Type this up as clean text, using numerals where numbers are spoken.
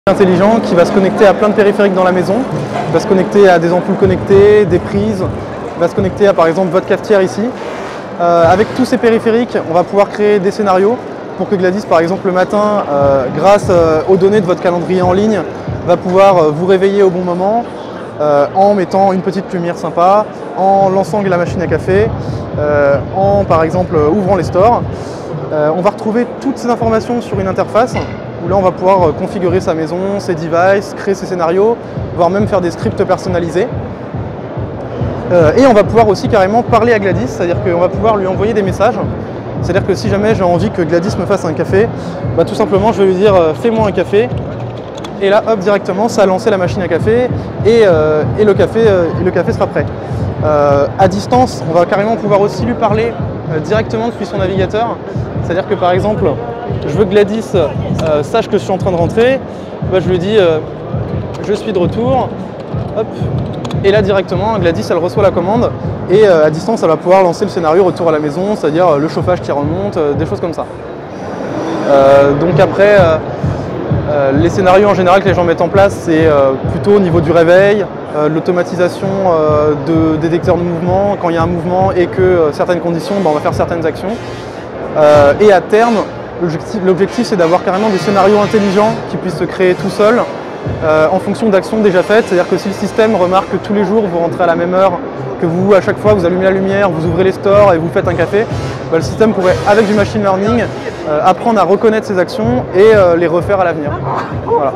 Intelligent qui va se connecter à plein de périphériques dans la maison, va se connecter à des ampoules connectées, des prises, va se connecter à par exemple votre cafetière ici. Avec tous ces périphériques, on va pouvoir créer des scénarios pour que Gladys par exemple le matin, grâce aux données de votre calendrier en ligne, va pouvoir vous réveiller au bon moment en mettant une petite lumière sympa, en lançant la machine à café, en par exemple ouvrant les stores. On va retrouver toutes ces informations sur une interface où là on va pouvoir configurer sa maison, ses devices, créer ses scénarios, voire même faire des scripts personnalisés. Et on va pouvoir aussi carrément parler à Gladys, c'est-à-dire qu'on va pouvoir lui envoyer des messages. C'est-à-dire que si jamais j'ai envie que Gladys me fasse un café, bah, tout simplement je vais lui dire fais-moi un café. Et là hop directement ça a lancé la machine à café et le café sera prêt. À distance, on va carrément pouvoir aussi lui parler directement depuis son navigateur. C'est-à-dire que par exemple, je veux que Gladys sache que je suis en train de rentrer, bah, je lui dis je suis de retour, hop, et là directement Gladys elle reçoit la commande et à distance elle va pouvoir lancer le scénario retour à la maison, c'est-à-dire le chauffage qui remonte, des choses comme ça. Donc après, les scénarios en général que les gens mettent en place, c'est plutôt au niveau du réveil, l'automatisation de détecteurs de mouvement, quand il y a un mouvement et que certaines conditions, bah, on va faire certaines actions. Et à terme, l'objectif c'est d'avoir carrément des scénarios intelligents qui puissent se créer tout seuls en fonction d'actions déjà faites. C'est-à-dire que si le système remarque que tous les jours vous rentrez à la même heure, que vous à chaque fois vous allumez la lumière, vous ouvrez les stores et vous faites un café, bah, le système pourrait avec du machine learning apprendre à reconnaître ces actions et les refaire à l'avenir. Voilà.